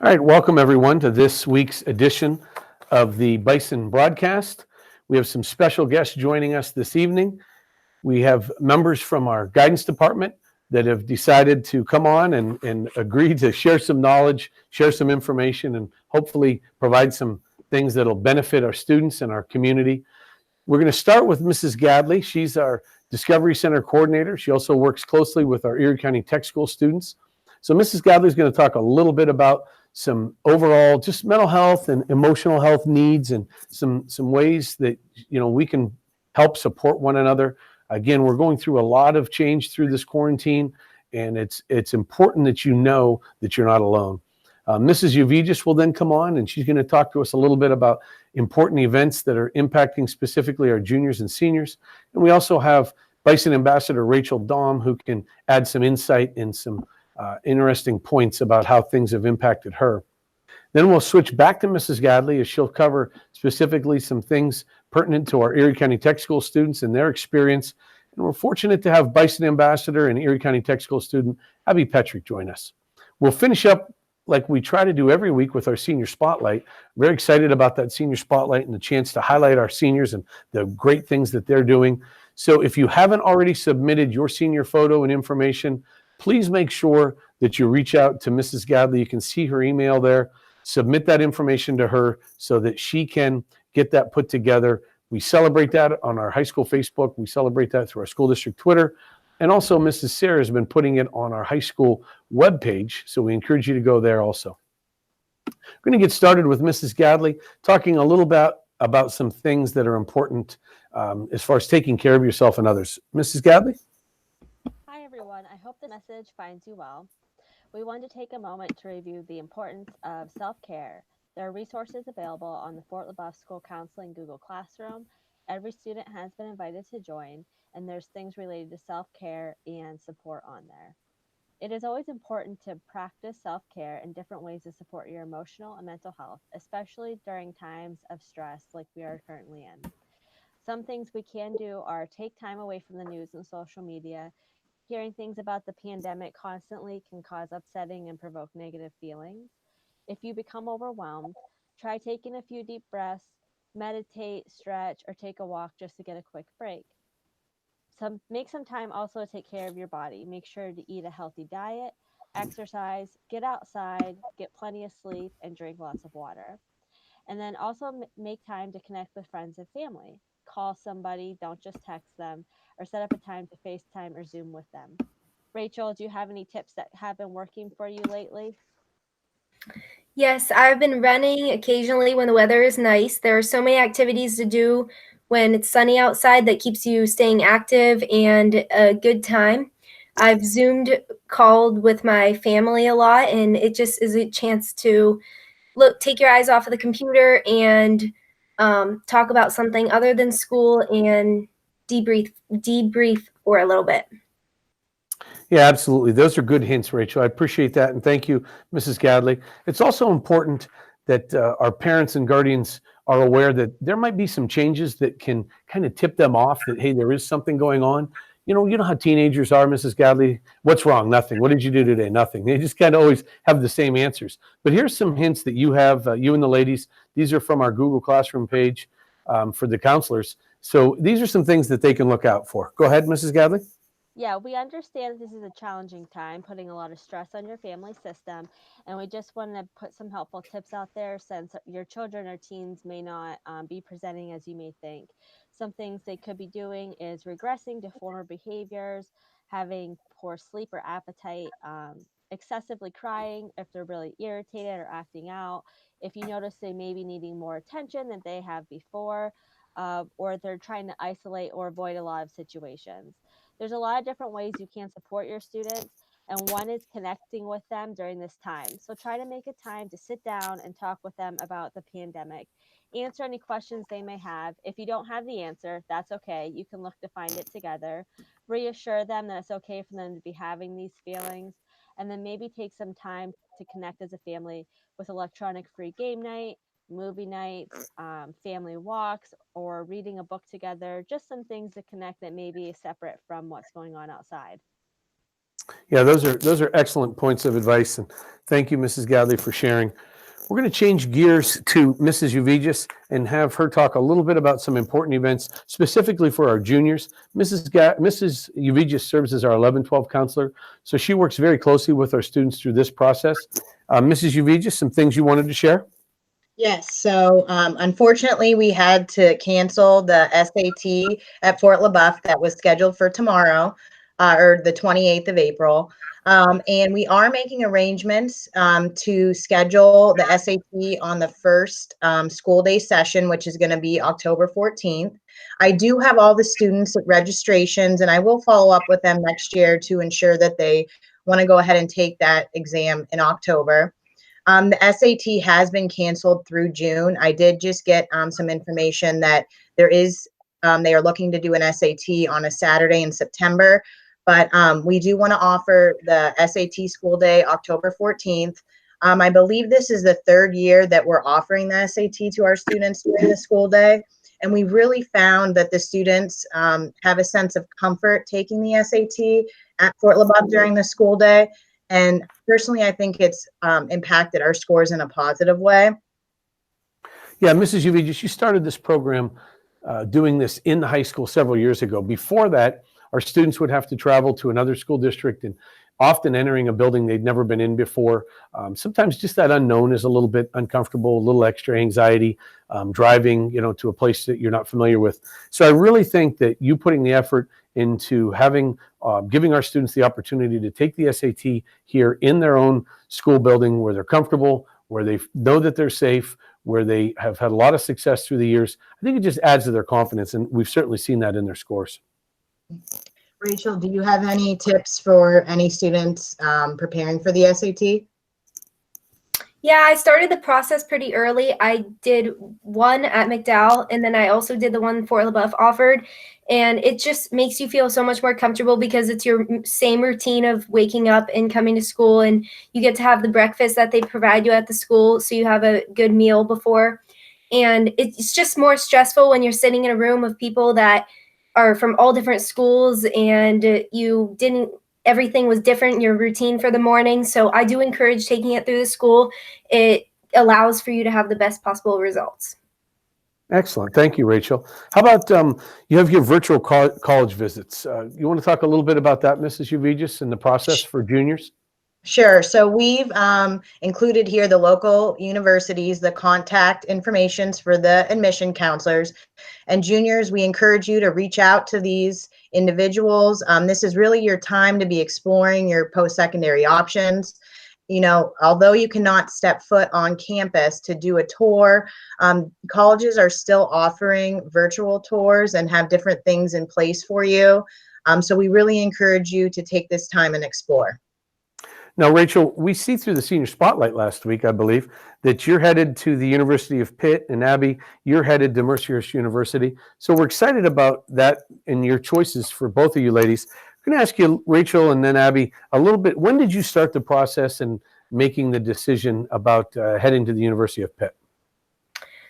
All right, welcome everyone to this week's edition of the Bison Broadcast. We have some special guests joining us this evening. We have members from our guidance department that have decided to come on and agree to share some knowledge, share some information, and hopefully provide some things that'll benefit our students and our community. We're going to start with Mrs. Gadley. She's our Discovery Center coordinator. She also works closely with our Erie County Tech School students. So Mrs. Gadley is going to talk a little bit about some overall just mental health and emotional health needs and some ways that we can help support one another. Again, we're going through a lot of change through this quarantine, and it's important that you know that you're not alone. Mrs. Uvigis will then come on, and she's going to talk to us a little bit about important events that are impacting specifically our juniors and seniors. And we also have Bison Ambassador Rachel Dahm, who can add some insight and some interesting points about how things have impacted her. Then we'll switch back to Mrs. Gadley as she'll cover specifically some things pertinent to our Erie County Tech School students and their experience. And we're fortunate to have Bison Ambassador and Erie County Tech School student Abby Petrick join us. We'll finish up like we try to do every week with our senior spotlight. Very excited about that senior spotlight and the chance to highlight our seniors and the great things that they're doing. So if you haven't already submitted your senior photo and information, please make sure that you reach out to Mrs. Gadley. You can see her email there. Submit that information to her so that she can get that put together. We celebrate that on our high school Facebook. We celebrate that through our school district Twitter. And also, Mrs. Sarah has been putting it on our high school webpage, so we encourage you to go there also. We're going to get started with Mrs. Gadley, talking a little bit about some things that are important as far as taking care of yourself and others. Mrs. Gadley? Hi, everyone. I hope the message finds you well. We want to take a moment to review the importance of self care. There are resources available on the Fort LaBeouf School Counseling Google Classroom. Every student has been invited to join, and there's things related to self care and support on there. It is always important to practice self care in different ways to support your emotional and mental health, especially during times of stress like we are currently in. Some things we can do are take time away from the news and social media. Hearing things about the pandemic constantly can cause upsetting and provoke negative feelings. If you become overwhelmed, try taking a few deep breaths, meditate, stretch, or take a walk just to get a quick break. Make some time also to take care of your body. Make sure to eat a healthy diet, exercise, get outside, get plenty of sleep, and drink lots of water. And then also make time to connect with friends and family. Call somebody, don't just text them, or set up a time to FaceTime or Zoom with them. Rachel, do you have any tips that have been working for you lately? Yes, I've been running occasionally when the weather is nice. There are so many activities to do when it's sunny outside that keeps you staying active and a good time. I've Zoomed called with my family a lot, and it just is a chance to take your eyes off of the computer and talk about something other than school and debrief for a little bit. Yeah, absolutely. Those are good hints, Rachel. I appreciate that. And thank you, Mrs. Gadley. It's also important that our parents and guardians are aware that there might be some changes that can kind of tip them off that, hey, there is something going on. You know how teenagers are, Mrs. Gadley. What's wrong? Nothing. What did you do today? Nothing. They just kind of always have the same answers. But here's some hints that you have, you and the ladies. These are from our Google Classroom page for the counselors. So these are some things that they can look out for. Go ahead, Mrs. Gadley. Yeah, we understand this is a challenging time, putting a lot of stress on your family system, and we just want to put some helpful tips out there since your children or teens may not be presenting as you may think. Some things they could be doing is regressing to former behaviors, having poor sleep or appetite, excessively crying if they're really irritated or acting out. If you notice they may be needing more attention than they have before, or they're trying to isolate or avoid a lot of situations. There's a lot of different ways you can support your students, and one is connecting with them during this time. So try to make a time to sit down and talk with them about the pandemic. Answer any questions they may have. If you don't have the answer, that's okay. You can look to find it together. Reassure them that it's okay for them to be having these feelings, and then maybe take some time to connect as a family with electronic free game night, movie nights, family walks, or reading a book together, just some things to connect that may be separate from what's going on outside. Yeah, those are excellent points of advice, and thank you, Mrs. Gadley, for sharing. We're going to change gears to Mrs. Uvigis and have her talk a little bit about some important events, specifically for our juniors. Mrs. Uvigis serves as our 11-12 counselor, so she works very closely with our students through this process. Mrs. Uvigis, some things you wanted to share? Yes, so unfortunately, we had to cancel the SAT at Fort LaBeouf that was scheduled for tomorrow, or the 28th of April. And we are making arrangements to schedule the SAT on the first school day session, which is going to be October 14th. I do have all the students at registrations, and I will follow up with them next year to ensure that they want to go ahead and take that exam in October. The SAT has been canceled through June. I did just get some information that they are looking to do an SAT on a Saturday in September, but we do want to offer the SAT school day October 14th. I believe this is the third year that we're offering the SAT to our students during the school day, and we really found that the students have a sense of comfort taking the SAT at Fort LaBeouf during the school day. And personally, I think it's impacted our scores in a positive way. Yeah, Mrs. Uvigis, you started this program doing this in the high school several years ago. Before that, our students would have to travel to another school district and often entering a building they'd never been in before. Sometimes just that unknown is a little bit uncomfortable, a little extra anxiety, driving, to a place that you're not familiar with. So I really think that you putting the effort into giving our students the opportunity to take the SAT here in their own school building where they're comfortable, where they know that they're safe, where they have had a lot of success through the years. I think it just adds to their confidence, and we've certainly seen that in their scores. Rachel, do you have any tips for any students preparing for the SAT? Yeah, I started the process pretty early. I did one at McDowell, and then I also did the one Fort LaBeouf offered. And it just makes you feel so much more comfortable because it's your same routine of waking up and coming to school, and you get to have the breakfast that they provide you at the school, so you have a good meal before. And it's just more stressful when you're sitting in a room of people that are from all different schools, and everything was different in your routine for the morning. So I do encourage taking it through the school. It allows for you to have the best possible results. Excellent. Thank you, Rachel. How about you have your virtual college visits? You want to talk a little bit about that, Mrs. Uvigis, and the process for juniors? Sure. So we've included here the local universities, the contact informations for the admission counselors. And juniors, we encourage you to reach out to these individuals. This is really your time to be exploring your post-secondary options. Although you cannot step foot on campus to do a tour, colleges are still offering virtual tours and have different things in place for you. So we really encourage you to take this time and explore. Now, Rachel, we see through the Senior Spotlight last week, I believe, that you're headed to the University of Pitt, and Abby, you're headed to Mercyhurst University. So we're excited about that and your choices for both of you ladies. I'm going to ask you, Rachel, and then Abby, a little bit, when did you start the process in making the decision about heading to the University of Pitt?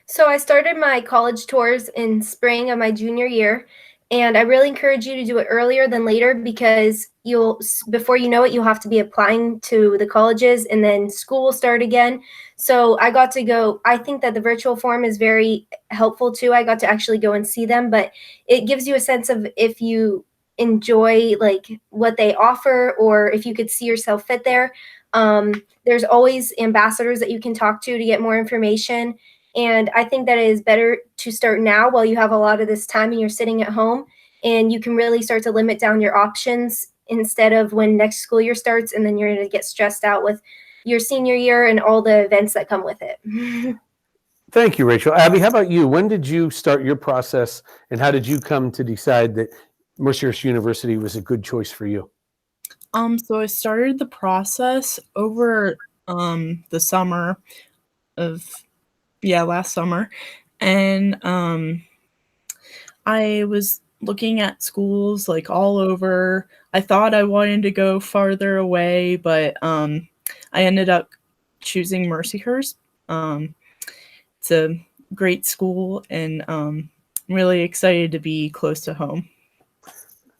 So I started my college tours in spring of my junior year, and I really encourage you to do it earlier than later because before you know it, you'll have to be applying to the colleges, and then school will start again. So I got to go. I think that the virtual form is very helpful too. I got to actually go and see them, but it gives you a sense of if you enjoy like what they offer or if you could see yourself fit there. There's always ambassadors that you can talk to get more information. And I think that it is better to start now while you have a lot of this time and you're sitting at home, and you can really start to limit down your options instead of when next school year starts and then you're going to get stressed out with your senior year and all the events that come with it. Thank you, Rachel. Abby, how about you? When did you start your process, and how did you come to decide that Mercyhurst University was a good choice for you? So I started the process over the summer of last summer, and I was looking at schools like all over. I thought I wanted to go farther away, but I ended up choosing Mercyhurst. It's a great school, and I'm really excited to be close to home.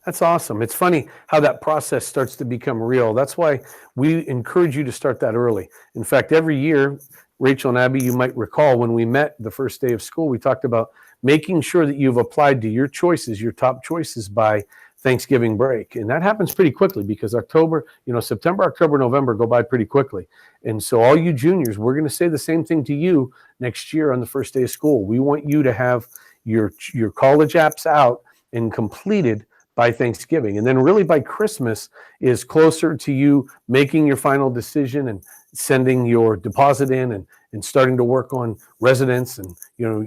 That's awesome. It's funny how that process starts to become real. That's why we encourage you to start that early. In fact, every year, Rachel and Abby, you might recall when we met the first day of school, we talked about making sure that you've applied to your choices, your top choices by Thanksgiving break. And that happens pretty quickly because October, September, October, November go by pretty quickly. And so all you juniors, we're going to say the same thing to you next year on the first day of school. We want you to have your college apps out and completed by Thanksgiving. And then really by Christmas is closer to you making your final decision and sending your deposit in and starting to work on residence and,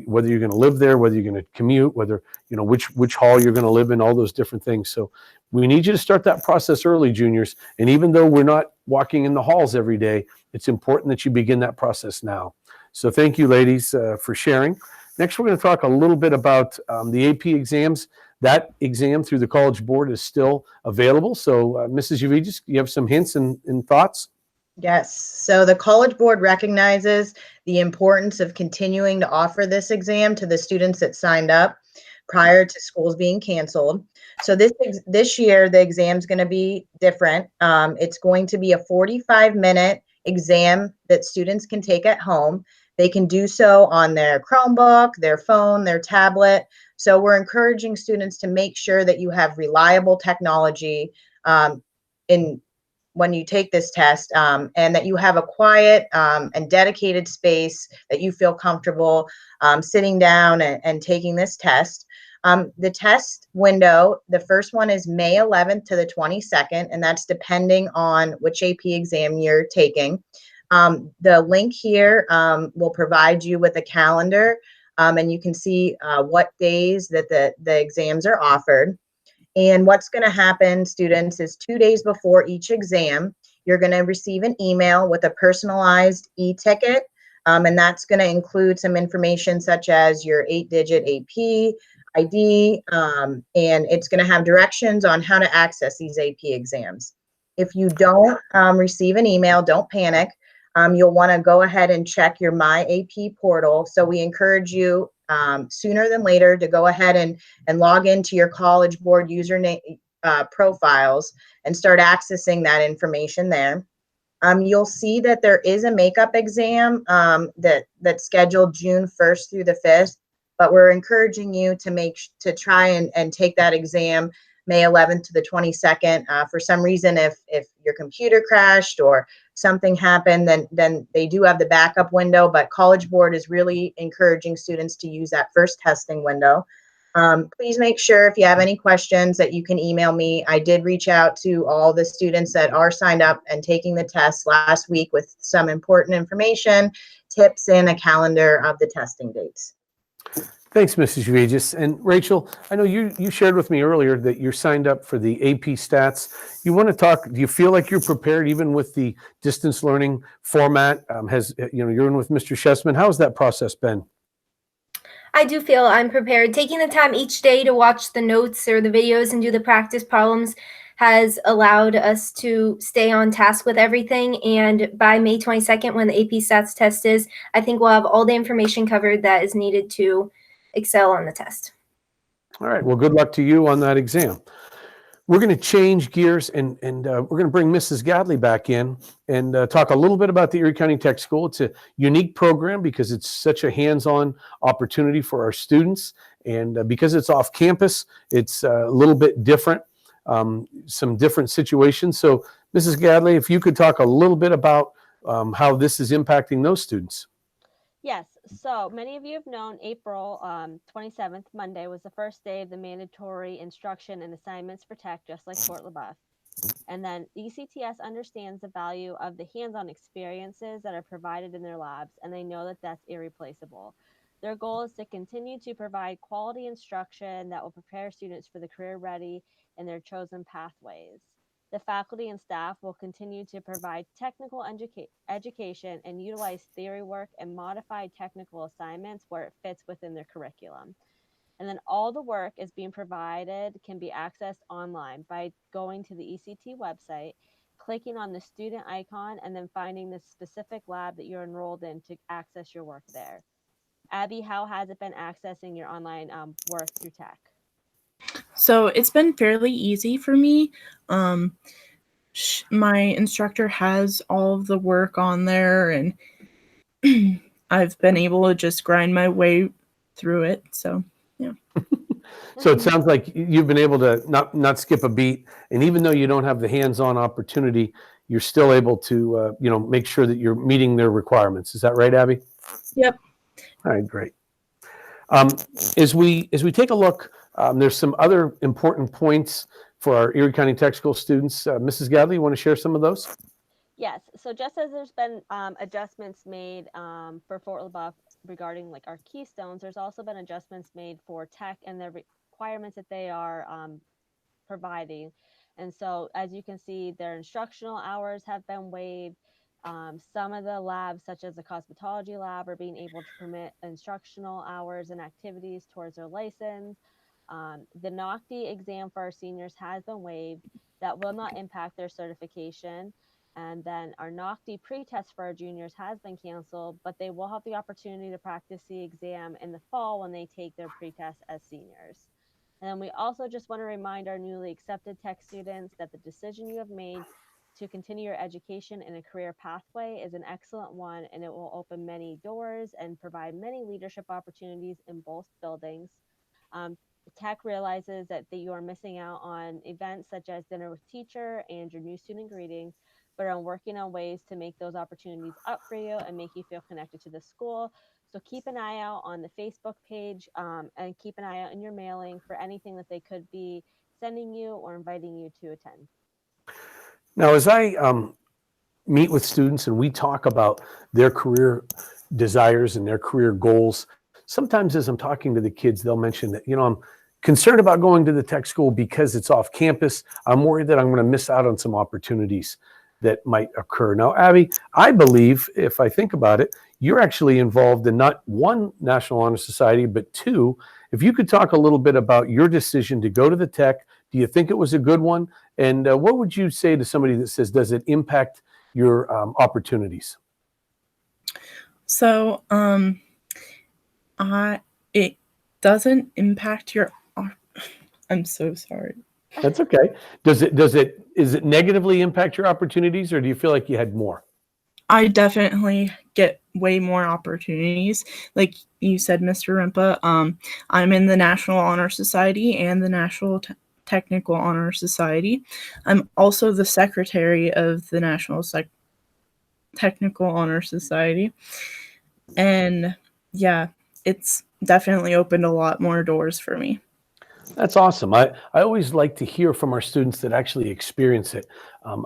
whether you're going to live there, whether you're going to commute, whether, which hall you're going to live in, all those different things. So we need you to start that process early, juniors. And even though we're not walking in the halls every day, it's important that you begin that process now. So thank you, ladies, for sharing. Next, we're going to talk a little bit about the AP exams. That exam through the College Board is still available. So, Mrs. Uvigis, you have some hints and thoughts? Yes. So the College Board recognizes the importance of continuing to offer this exam to the students that signed up prior to schools being canceled. So this year, the exam is going to be different. It's going to be a 45-minute exam that students can take at home. They can do so on their Chromebook, their phone, their tablet. So we're encouraging students to make sure that you have reliable technology when you take this test, and that you have a quiet and dedicated space that you feel comfortable sitting down and taking this test. The test window, the first one is May 11th to the 22nd, and that's depending on which AP exam you're taking. The link here will provide you with a calendar, and you can see what days that the exams are offered. And what's going to happen, students, is 2 days before each exam, you're going to receive an email with a personalized e-ticket, and that's going to include some information such as your 8-digit AP ID, and it's going to have directions on how to access these AP exams. If you don't receive an email, don't panic. You'll want to go ahead and check your My AP portal. So we encourage you sooner than later to go ahead and log into your College Board username profiles and start accessing that information there. You'll see that there is a makeup exam that's scheduled June 1st through the 5th, but we're encouraging you to try and take that exam May 11th to the 22nd. For some reason, if your computer crashed or something happened, then they do have the backup window, but College Board is really encouraging students to use that first testing window. Please make sure if you have any questions that you can email me. I did reach out to all the students that are signed up and taking the test last week with some important information, tips, and a calendar of the testing dates. Thanks, Mrs. Uvigis. And Rachel, I know you shared with me earlier that you're signed up for the AP Stats. You want to talk, do you feel like you're prepared even with the distance learning format? You're in with Mr. Shessman. How has that process been? I do feel I'm prepared. Taking the time each day to watch the notes or the videos and do the practice problems has allowed us to stay on task with everything. And by May 22nd, when the AP Stats test is, I think we'll have all the information covered that is needed to excel on the test. All right. Well, good luck to you on that exam. We're going to change gears and we're going to bring Mrs. Gadley back in and talk a little bit about the Erie County Tech School. It's a unique program because it's such a hands-on opportunity for our students. And because it's off campus, it's a little bit different, some different situations. So Mrs. Gadley, if you could talk a little bit about how this is impacting those students. Yes, so many of you have known April 27th, Monday, was the first day of the mandatory instruction and assignments for tech, just like Fort LaBeouf. And then ECTS understands the value of the hands-on experiences that are provided in their labs, and they know that that's irreplaceable. Their goal is to continue to provide quality instruction that will prepare students for the career ready in their chosen pathways. The faculty and staff will continue to provide technical education and utilize theory work and modified technical assignments where it fits within their curriculum. And then all the work is being provided can be accessed online by going to the ECT website, clicking on the student icon, and then finding the specific lab that you're enrolled in to access your work there. Abby, how has it been accessing your online work through tech? So it's been fairly easy for me. My instructor has all of the work on there, and I've been able to just grind my way through it. So, yeah. So it sounds like you've been able to not skip a beat, and even though you don't have the hands-on opportunity, you're still able to make sure that you're meeting their requirements. Is that right, Abby? Yep. All right, great. As we take a look, there's some other important points for our Erie County Tech School students. Mrs. Gadley, you want to share some of those? Yes. So just as there's been adjustments made for Fort LaBeouf regarding like our keystones, there's also been adjustments made for tech and the requirements that they are providing. And so as you can see, their instructional hours have been waived. Some of the labs, such as the cosmetology lab, are being able to permit instructional hours and activities towards their license. The NOCD exam for our seniors has been waived. That will not impact their certification. And then our NOCD pre-test for our juniors has been canceled, but they will have the opportunity to practice the exam in the fall when they take their pre-test as seniors. And we also just want to remind our newly accepted tech students that the decision you have made to continue your education in a career pathway is an excellent one, and it will open many doors and provide many leadership opportunities in both buildings. Tech realizes that you are missing out on events such as dinner with teacher and your new student greetings, but are working on ways to make those opportunities up for you and make you feel connected to the school. So keep an eye out on the Facebook page and keep an eye out in your mailing for anything that they could be sending you or inviting you to attend. Now, as I meet with students and we talk about their career desires and their career goals, sometimes as I'm talking to the kids, they'll mention that, I'm concerned about going to the tech school because it's off campus. I'm worried that I'm going to miss out on some opportunities that might occur. Now, Abby, I believe, if I think about it, you're actually involved in not one National Honor Society, but two. If you could talk a little bit about your decision to go to the tech, do you think it was a good one? And what would you say to somebody that says, does it impact your opportunities? So, it doesn't impact your. I'm so sorry. That's okay. Is it negatively impact your opportunities, or do you feel like you had more? I definitely get way more opportunities. Like you said, Mr. Rimpa, I'm in the National Honor Society and the National Technical Honor Society. I'm also the secretary of the National Technical Honor Society. And yeah, it's definitely opened a lot more doors for me. That's awesome. I always like to hear from our students that actually experience it.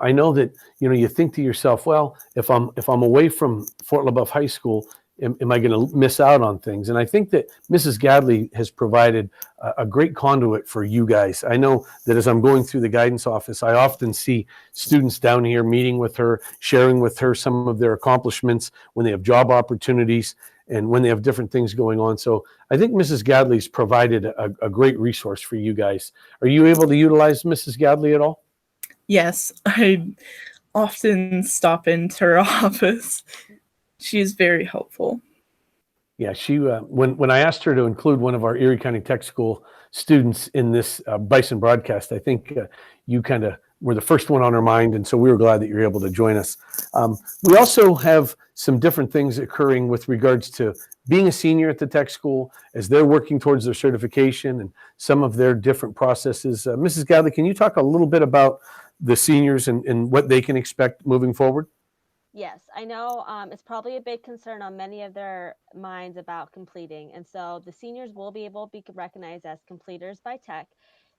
I know that, you think to yourself, well, if I'm away from Fort LaBeouf High School, am I going to miss out on things? And I think that Mrs. Gadley has provided a great conduit for you guys. I know that as I'm going through the guidance office, I often see students down here meeting with her, sharing with her some of their accomplishments when they have job opportunities and when they have different things going on. So I think Mrs. Gadley's provided a great resource for you guys. Are you able to utilize Mrs. Gadley at all? Yes, I often stop into her office. She is very helpful. Yeah, she when I asked her to include one of our Erie County Tech School students in this Bison broadcast, I think you kind of were the first one on her mind, and so we were glad that you're able to join us. We also have some different things occurring with regards to being a senior at the tech school as they're working towards their certification and some of their different processes. Mrs. Gadley, can you talk a little bit about the seniors and what they can expect moving forward? Yes, I know it's probably a big concern on many of their minds about completing. And so the seniors will be able to be recognized as completers by tech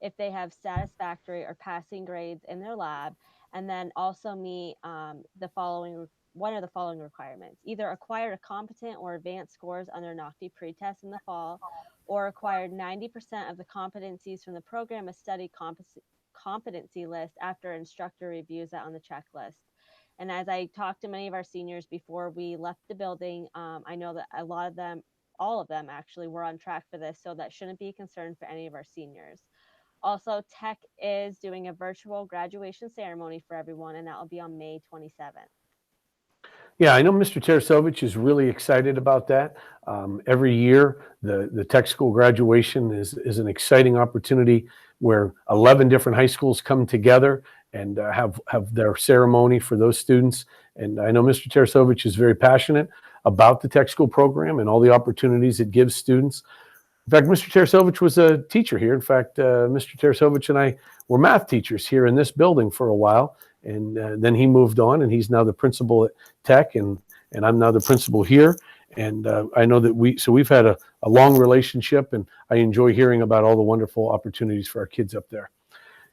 if they have satisfactory or passing grades in their lab, and then also meet one of the following requirements: either acquired a competent or advanced scores on their NOCD pretest in the fall, or acquired 90% of the competencies from the program of study competency list after instructor reviews that on the checklist. And as I talked to many of our seniors before we left the building, I know that all of them actually were on track for this, so that shouldn't be a concern for any of our seniors. Also, Tech is doing a virtual graduation ceremony for everyone, and that will be on May 27th. Yeah, I know Mr. Tarasovich is really excited about that. Every year, the tech school graduation is an exciting opportunity. where 11 different high schools come together and have their ceremony for those students. And I know Mr. Tarasovich is very passionate about the tech school program and all the opportunities it gives students. In fact, Mr. Tarasovich was a teacher here. In fact, Mr. Tarasovich and I were math teachers here in this building for a while. And then he moved on, and he's now the principal at Tech, and I'm now the principal here. And I know that we've had a long relationship, and I enjoy hearing about all the wonderful opportunities for our kids up there.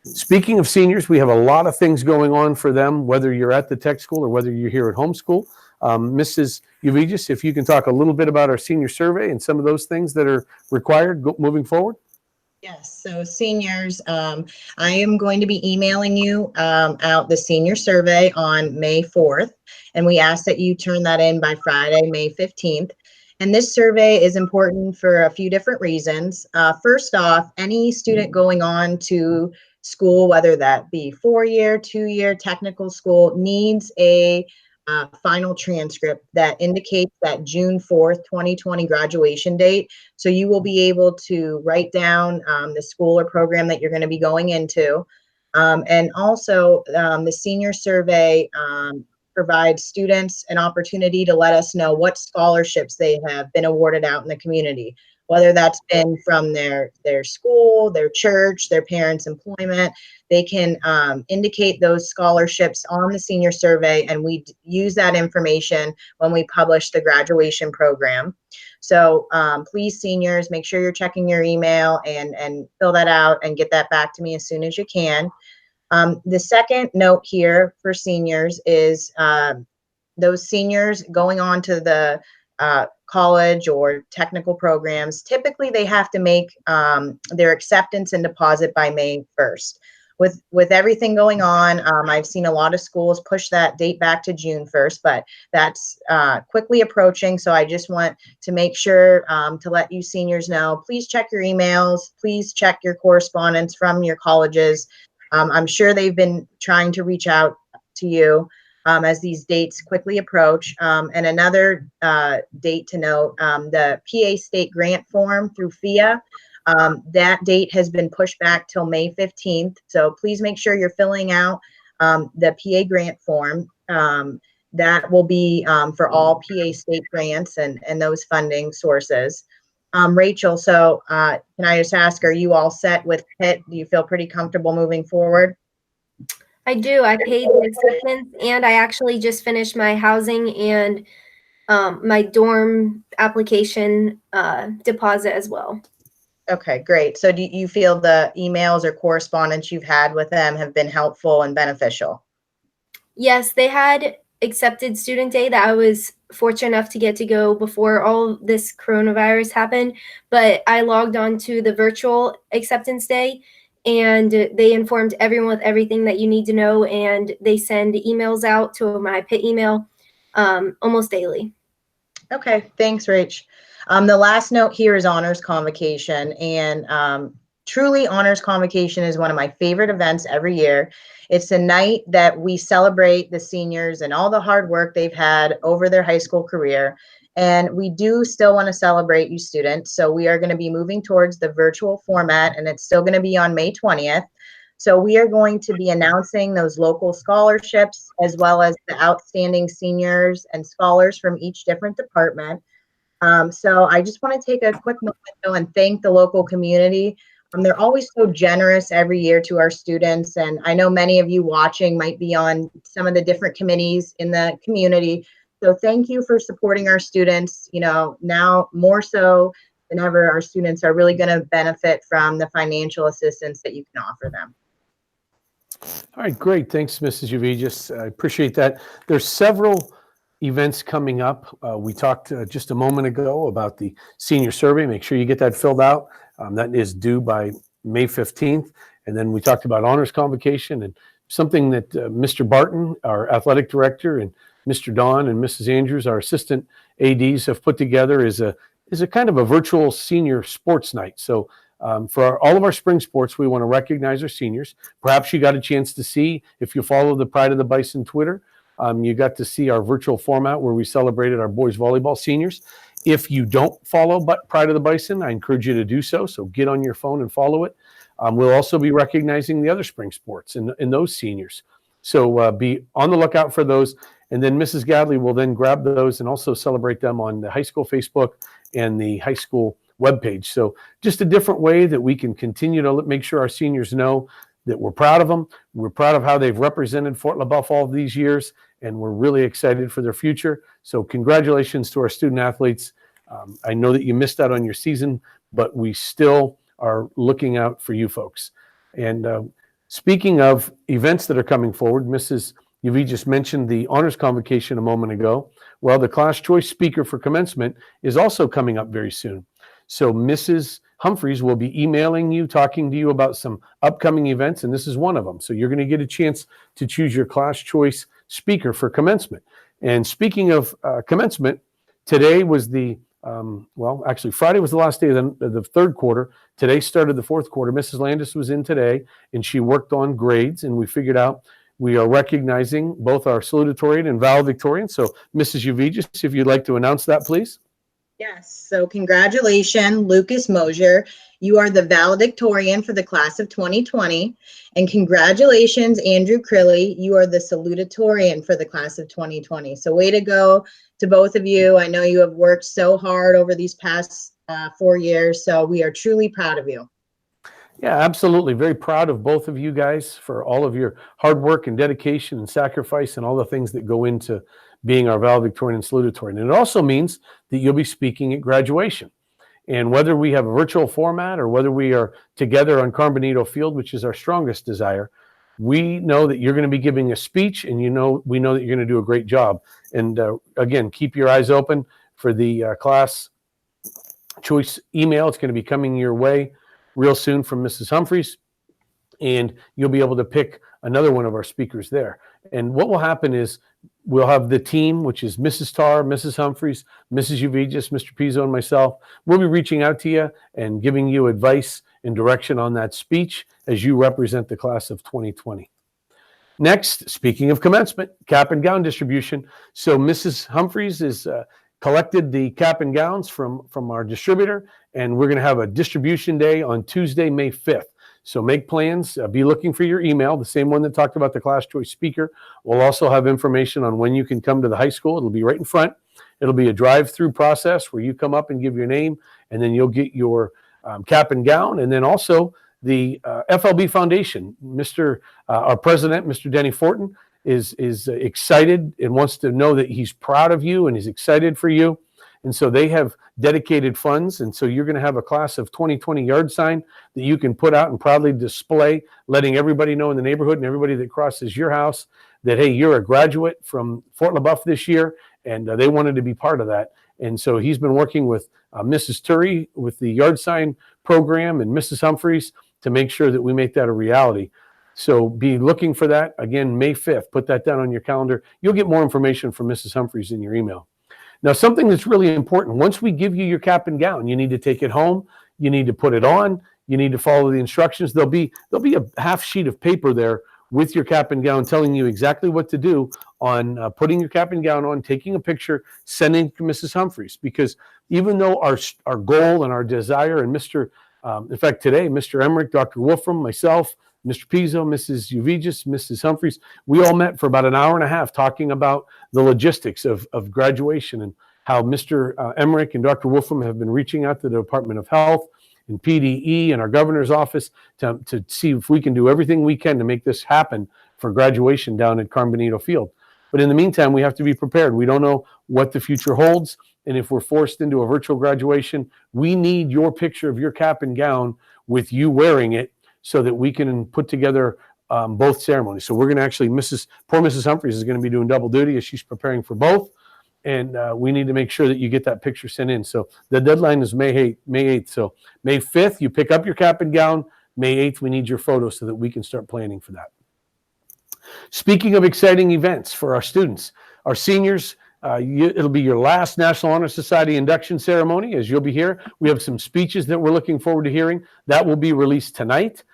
Speaking of seniors, we have a lot of things going on for them, whether you're at the tech school or whether you're here at homeschool. Mrs. Uvigis, if you can talk a little bit about our senior survey and some of those things that are required moving forward. Yes, so seniors, I am going to be emailing you out the senior survey on May 4th, and we ask that you turn that in by Friday, May 15th. And this survey is important for a few different reasons. First off, any student going on to school, whether that be 4-year, 2-year technical school, needs a final transcript that indicates that June 4th, 2020 graduation date. So you will be able to write down the school or program that you're going to be going into. And also the senior survey provides students an opportunity to let us know what scholarships they have been awarded out in the community, whether that's been from their school, their church, their parents' employment. They can indicate those scholarships on the senior survey, and we use that information when we publish the graduation program. So please, seniors, make sure you're checking your email and fill that out and get that back to me as soon as you can. The second note here for seniors is those seniors going on to the college or technical programs, typically they have to make their acceptance and deposit by May 1st. With everything going on, I've seen a lot of schools push that date back to June 1st, but that's quickly approaching. So I just want to make sure to let you seniors know, please check your emails, please check your correspondence from your colleges. I'm sure they've been trying to reach out to you as these dates quickly approach. And another date to note, the PA state grant form through FIA, that date has been pushed back till May 15th. So please make sure you're filling out the PA grant form. That will be for all PA state grants and those funding sources. Rachel, so can I just ask, are you all set with PIT? Do you feel pretty comfortable moving forward? I do. I paid the acceptance, and I actually just finished my housing and my dorm application deposit as well. Okay, great. So do you feel the emails or correspondence you've had with them have been helpful and beneficial? Yes, they had accepted student day that I was fortunate enough to get to go before all this coronavirus happened, but I logged on to the virtual acceptance day, and they informed everyone with everything that you need to know, and they send emails out to my PIT email almost daily. Okay, thanks, Rach. The last note here is Honors Convocation, and truly Honors Convocation is one of my favorite events every year. It's a night that we celebrate the seniors and all the hard work they've had over their high school career. And we do still want to celebrate you students. So we are going to be moving towards the virtual format, and it's still going to be on May 20th. So we are going to be announcing those local scholarships as well as the outstanding seniors and scholars from each different department. So I just want to take a quick moment though and thank the local community. They're always so generous every year to our students. And I know many of you watching might be on some of the different committees in the community. So thank you for supporting our students. You know, now more so than ever, our students are really going to benefit from the financial assistance that you can offer them. All right, great. Thanks, Mrs. Uvigis. I appreciate that. There's several events coming up. We talked just a moment ago about the senior survey. Make sure you get that filled out. That is due by May 15th. And then we talked about Honors Convocation, and something that Mr. Barton, our athletic director, and Mr. Don and Mrs. Andrews, our assistant ADs, have put together is a kind of a virtual senior sports night. So for all of our spring sports, we want to recognize our seniors. Perhaps you got a chance to see, if you follow the Pride of the Bison Twitter, you got to see our virtual format where we celebrated our boys volleyball seniors. If you don't follow Pride of the Bison, I encourage you to do so. So get on your phone and follow it. We'll also be recognizing the other spring sports and those seniors. So be on the lookout for those. And then Mrs. Gadley will then grab those and also celebrate them on the high school Facebook and the high school webpage. So just a different way that we can continue to make sure our seniors know that we're proud of them. We're proud of how they've represented Fort LaBeouf all of these years, and we're really excited for their future. So congratulations to our student athletes. I know that you missed out on your season, but we still are looking out for you folks. And speaking of events that are coming forward, Mrs. Yvie just mentioned the honors convocation a moment ago. Well, the class choice speaker for commencement is also coming up very soon. So Mrs. Humphreys will be emailing you, talking to you about some upcoming events, and this is one of them. So you're going to get a chance to choose your class choice speaker for commencement. And speaking of commencement, today was actually Friday was the last day of the third quarter. Today started the fourth quarter. Mrs. Landis was in today, and she worked on grades, and we figured out we are recognizing both our salutatorian and valedictorian. So Mrs. Uvigis, if you'd like to announce that, please. Yes, so congratulations, Lucas Mosier. You are the valedictorian for the class of 2020. And congratulations, Andrew Crilly. You are the salutatorian for the class of 2020. So way to go to both of you. I know you have worked so hard over these past 4 years, so we are truly proud of you. Yeah, absolutely. Very proud of both of you guys for all of your hard work and dedication and sacrifice and all the things that go into being our valedictorian and salutatorian. And it also means that you'll be speaking at graduation. And whether we have a virtual format or whether we are together on Carbonito Field, which is our strongest desire, we know that you're going to be giving a speech, and we know that you're going to do a great job. And again, keep your eyes open for the class choice email. It's going to be coming your way real soon from Mrs. Humphreys, and you'll be able to pick another one of our speakers there. And what will happen is we'll have the team, which is Mrs. Tarr, Mrs. Humphreys, Mrs. Uvigis, Mr. Pizzo, and myself. We'll be reaching out to you and giving you advice and direction on that speech as you represent the class of 2020. Next, speaking of commencement, cap and gown distribution. So Mrs. Humphreys has collected the cap and gowns from our distributor, and we're going to have a distribution day on Tuesday, May 5th. So make plans, be looking for your email, the same one that talked about the class choice speaker. We'll also have information on when you can come to the high school. It'll be right in front. It'll be a drive-through process where you come up and give your name, and then you'll get your cap and gown. And then also the FLB Foundation, our president, Mr. Denny Fortin, is excited and wants to know that he's proud of you and he's excited for you. And so they have dedicated funds. And so you're going to have a class of 2020 yard sign that you can put out and proudly display, letting everybody know in the neighborhood and everybody that crosses your house that, hey, you're a graduate from Fort LaBeouf this year. And they wanted to be part of that. And so he's been working with Mrs. Turry with the yard sign program and Mrs. Humphreys to make sure that we make that a reality. So be looking for that. Again, May 5th, put that down on your calendar. You'll get more information from Mrs. Humphreys in your email. Now, something that's really important, once we give you your cap and gown, you need to take it home. You need to put it on. You need to follow the instructions. There'll be a half sheet of paper there with your cap and gown telling you exactly what to do on putting your cap and gown on, taking a picture, sending it to Mrs. Humphreys. Because even though our goal and our desire, and in fact, today, Mr. Emmerich, Dr. Wolfram, myself, Mr. Pizzo, Mrs. Uvigis, Mrs. Humphreys, we all met for about an hour and a half talking about the logistics of graduation and how Mr. Emmerich and Dr. Wolfram have been reaching out to the Department of Health and PDE and our governor's office to see if we can do everything we can to make this happen for graduation down at Carbonito Field. But in the meantime, we have to be prepared. We don't know what the future holds. And if we're forced into a virtual graduation, we need your picture of your cap and gown with you wearing it so that we can put together both ceremonies. So we're going to actually, poor Mrs. Humphreys is going to be doing double duty as she's preparing for both. And we need to make sure that you get that picture sent in. So the deadline is May 8th. So May 5th, you pick up your cap and gown. May 8th, we need your photo so that we can start planning for that. Speaking of exciting events for our students, our seniors, it'll be your last National Honor Society induction ceremony as you'll be here. We have some speeches that we're looking forward to hearing. That will be released tonight.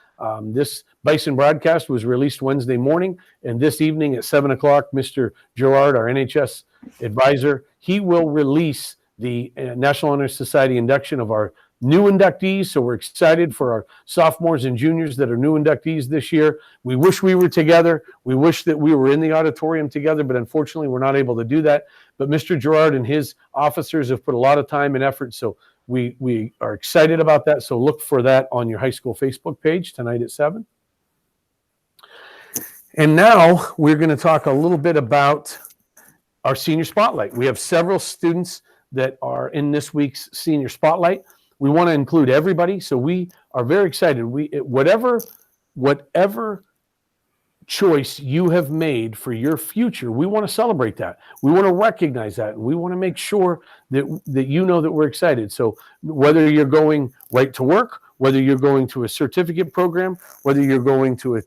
This Bison broadcast was released Wednesday morning, and this evening at 7 o'clock, Mr. Gerard, our NHS advisor, he will release the National Honor Society induction of our new inductees. So we're excited for our sophomores and juniors that are new inductees this year. We wish we were together. We wish that we were in the auditorium together, but unfortunately we're not able to do that. But Mr. Gerard and his officers have put a lot of time and effort. So we are excited about that. So look for that on your high school Facebook page tonight at 7. And now we're going to talk a little bit about our senior spotlight. We have several students that are in this week's senior spotlight. We want to include everybody, so we are very excited. Whatever choice you have made for your future, we want to celebrate that. We want to recognize that, and we want to make sure that you know that we're excited. So whether you're going right to work, whether you're going to a certificate program, whether you're going to a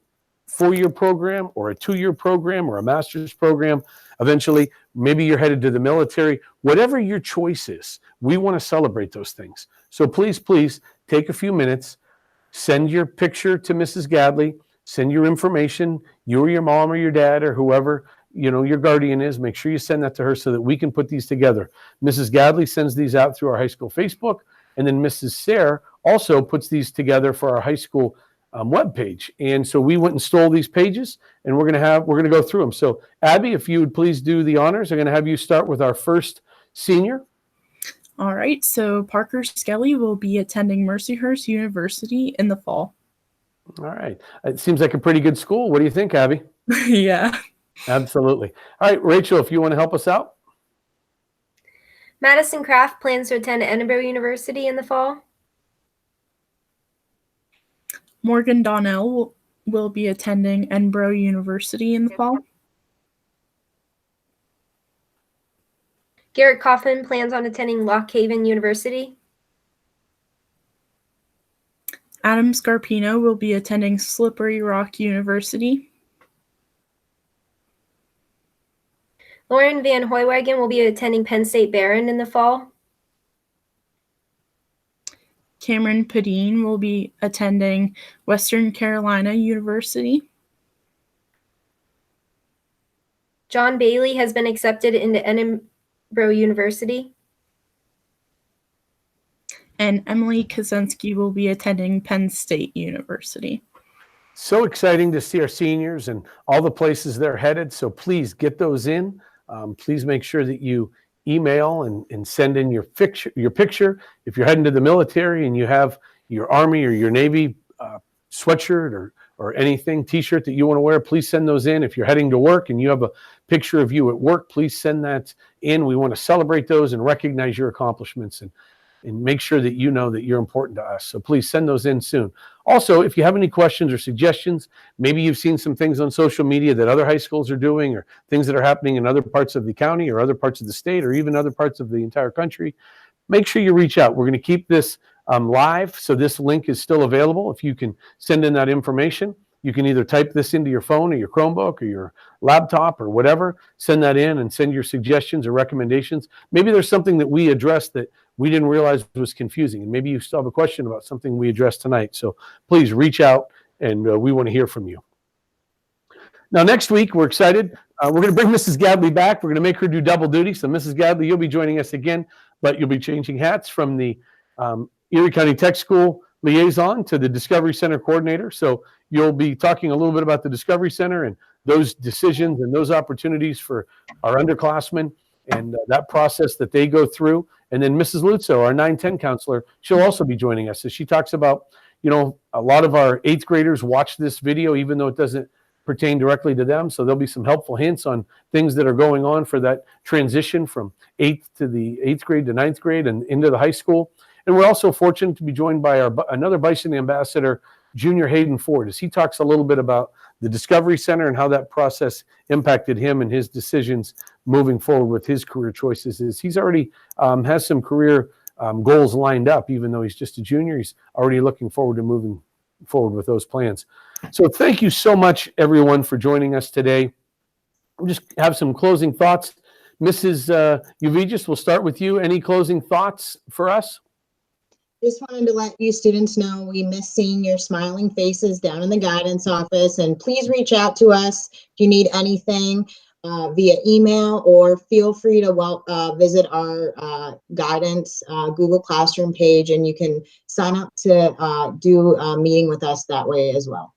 4-year program or a 2-year program or a master's program, eventually, maybe you're headed to the military, whatever your choice is, we want to celebrate those things. So please take a few minutes, send your picture to Mrs. Gadley, send your information, you or your mom or your dad or whoever, your guardian is, make sure you send that to her so that we can put these together. Mrs. Gadley sends these out through our high school Facebook, and then Mrs. Sayre also puts these together for our high school web page. And so we went and stole these pages, and we're going to go through them. So Abby, if you would please do the honors, I'm going to have you start with our first senior. All right, so Parker Skelly will be attending Mercyhurst University in the fall. All right. It seems like a pretty good school. What do you think, Abby? Yeah. Absolutely. All right, Rachel, if you want to help us out. Madison Kraft plans to attend Edinburgh University in the fall. Morgan Donnell will be attending Edinburgh University in the fall. Garrett Coffin plans on attending Lock Haven University. Adam Scarpino will be attending Slippery Rock University. Lauren Van Hooywagen will be attending Penn State Barron in the fall. Cameron Padine will be attending Western Carolina University. John Bailey has been accepted into Edinburgh University. And Emily Kaczynski will be attending Penn State University. So exciting to see our seniors and all the places they're headed. So please get those in. Please make sure that you email and send in your picture. If you're heading to the military and you have your Army or your Navy sweatshirt or anything, t-shirt that you want to wear, please send those in. If you're heading to work and you have a picture of you at work, please send that in. We want to celebrate those and recognize your accomplishments and make sure that you know that you're important to us. So please send those in soon. Also, if you have any questions or suggestions, maybe you've seen some things on social media that other high schools are doing or things that are happening in other parts of the county or other parts of the state or even other parts of the entire country, make sure you reach out. We're going to keep this live, so this link is still available. If you can send in that information, you can either type this into your phone or your Chromebook or your laptop or whatever, send that in and send your suggestions or recommendations. Maybe there's something that we addressed that we didn't realize was confusing, and maybe you still have a question about something we addressed tonight. So please reach out, and we want to hear from you. Now, next week, we're excited. We're going to bring Mrs. Gadley back. We're going to make her do double duty. So Mrs. Gadley, you'll be joining us again, but you'll be changing hats from the Erie County Tech School liaison to the Discovery Center coordinator. So you'll be talking a little bit about the Discovery Center and those decisions and those opportunities for our underclassmen and that process that they go through. And then Mrs. Lutzo, our 9-10 counselor, she'll also be joining us. So she talks about, a lot of our 8th graders watch this video, even though it doesn't pertain directly to them. So there'll be some helpful hints on things that are going on for that transition from 8th to the 8th grade to 9th grade and into the high school. And we're also fortunate to be joined by another Bison ambassador, Junior Hayden Ford, as he talks a little bit about the Discovery Center and how that process impacted him and his decisions moving forward with his career choices. He's already has some career goals lined up, even though he's just a junior. He's already looking forward to moving forward with those plans. So thank you so much, everyone, for joining us today. We'll just have some closing thoughts. Mrs. Uvigis, we'll start with you. Any closing thoughts for us? Just wanted to let you students know we miss seeing your smiling faces down in the guidance office, and please reach out to us if you need anything. via email, or feel free to visit our guidance Google Classroom page, and you can sign up to do a meeting with us that way as well.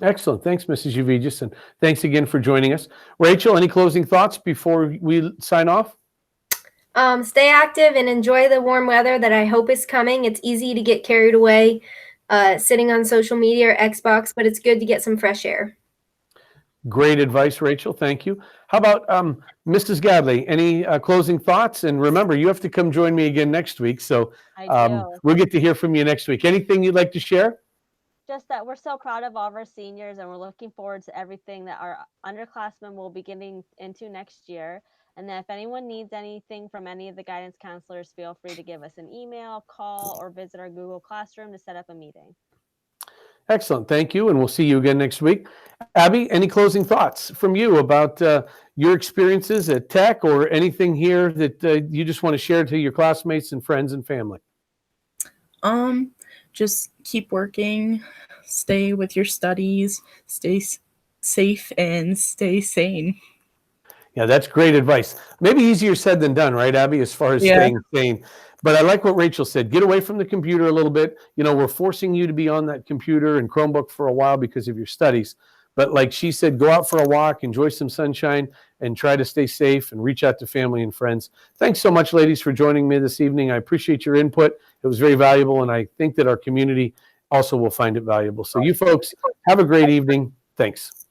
Excellent. Thanks, Mrs. Uvigis, and thanks again for joining us. Rachel, any closing thoughts before we sign off? Stay active and enjoy the warm weather that I hope is coming. It's easy to get carried away sitting on social media or Xbox, but it's good to get some fresh air. Great advice, Rachel. Thank you. How about Mrs. Gadley? Any closing thoughts? And remember, you have to come join me again next week, so we'll get to hear from you next week. Anything you'd like to share? Just that we're so proud of all of our seniors, and we're looking forward to everything that our underclassmen will be getting into next year. And that if anyone needs anything from any of the guidance counselors, feel free to give us an email, call, or visit our Google Classroom to set up a meeting. Excellent. Thank you. And we'll see you again next week. Abby, any closing thoughts from you about your experiences at Tech, or anything here that you just want to share to your classmates and friends and family? Just keep working, stay with your studies, stay safe, and stay sane. Yeah, that's great advice. Maybe easier said than done, right, Abby, as far as staying sane. But I like what Rachel said. Get away from the computer a little bit. You know, we're forcing you to be on that computer and Chromebook for a while because of your studies. But like she said, go out for a walk, enjoy some sunshine, and try to stay safe and reach out to family and friends. Thanks so much, ladies, for joining me this evening. I appreciate your input. It was very valuable, and I think that our community also will find it valuable. So you folks, have a great evening. Thanks.